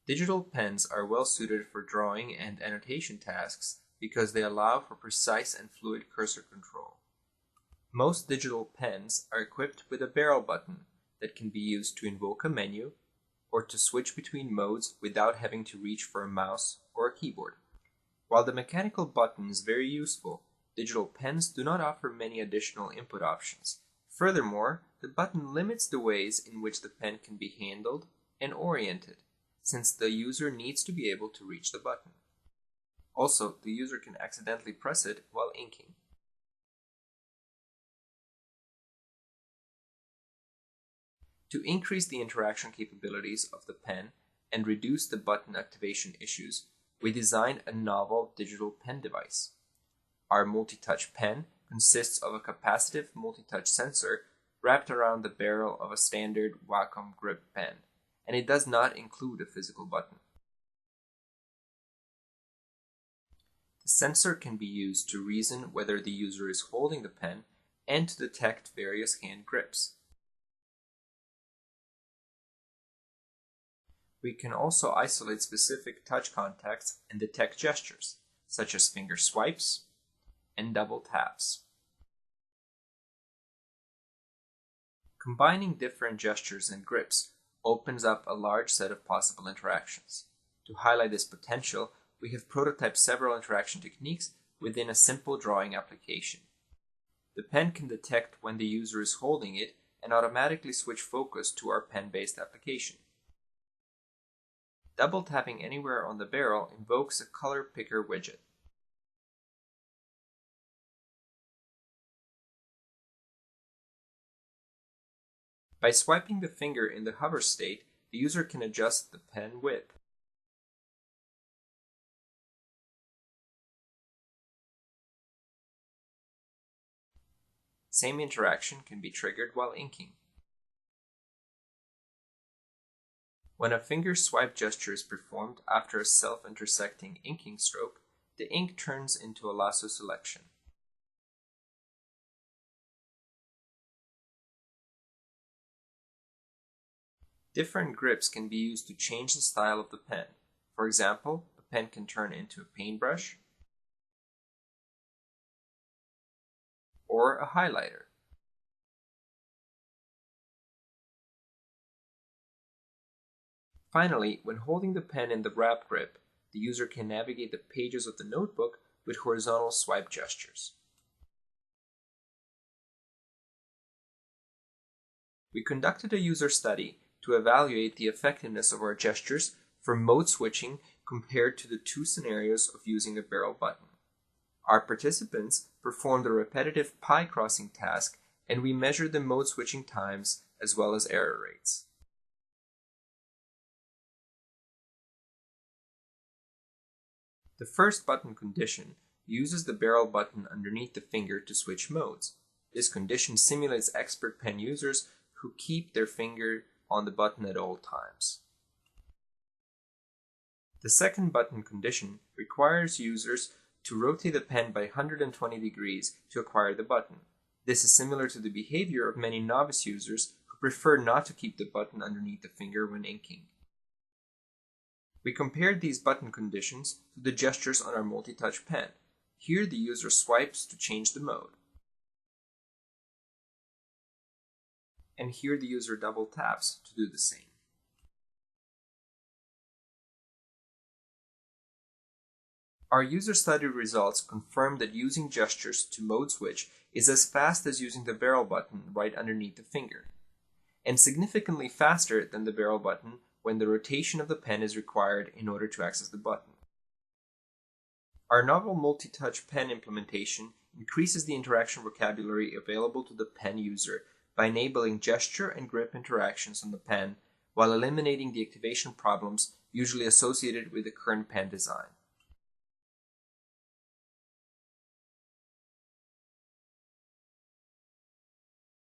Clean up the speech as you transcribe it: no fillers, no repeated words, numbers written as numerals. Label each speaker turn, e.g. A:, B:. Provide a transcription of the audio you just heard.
A: Digital pens are well suited for drawing and annotation tasks because they allow for precise and fluid cursor control. Most digital pens are equipped with a barrel button that can be used to invoke a menu or to switch between modes without having to reach for a mouse or a keyboard. While the mechanical button is very useful, digital pens do not offer many additional input options. Furthermore, the button limits the ways in which the pen can be handled and oriented, since the user needs to be able to reach the button. Also, the user can accidentally press it while inking. To increase the interaction capabilities of the pen and reduce the button activation issues, we designed a novel digital pen device. Our multi-touch pen consists of a capacitive multi-touch sensor wrapped around the barrel of a standard Wacom grip pen, and it does not include a physical button. The sensor can be used to reason whether the user is holding the pen and to detect various hand grips. We can also isolate specific touch contacts and detect gestures, such as finger swipes and double taps. Combining different gestures and grips opens up a large set of possible interactions. To highlight this potential, we have prototyped several interaction techniques within a simple drawing application. The pen can detect when the user is holding it and automatically switch focus to our pen-based application. Double tapping anywhere on the barrel invokes a color picker widget. By swiping the finger in the hover state, the user can adjust the pen width. Same interaction can be triggered while inking. When a finger swipe gesture is performed after a self-intersecting inking stroke, the ink turns into a lasso selection. Different grips can be used to change the style of the pen. For example, the pen can turn into a paintbrush or a highlighter. Finally, when holding the pen in the wrap grip, the user can navigate the pages of the notebook with horizontal swipe gestures. We conducted a user study to evaluate the effectiveness of our gestures for mode switching compared to the two scenarios of using a barrel button. Our participants performed a repetitive pie crossing task, and we measured the mode switching times as well as error rates. The first button condition uses the barrel button underneath the finger to switch modes. This condition simulates expert pen users who keep their finger on the button at all times. The second button condition requires users to rotate the pen by 120 degrees to acquire the button. This is similar to the behavior of many novice users who prefer not to keep the button underneath the finger when inking. We compared these button conditions to the gestures on our multi-touch pen. Here the user swipes to change the mode. And here the user double taps to do the same. Our user study results confirm that using gestures to mode switch is as fast as using the barrel button right underneath the finger, and significantly faster than the barrel button when the rotation of the pen is required in order to access the button. Our novel multi-touch pen implementation increases the interaction vocabulary available to the pen user by enabling gesture and grip interactions on the pen while eliminating the activation problems usually associated with the current pen design.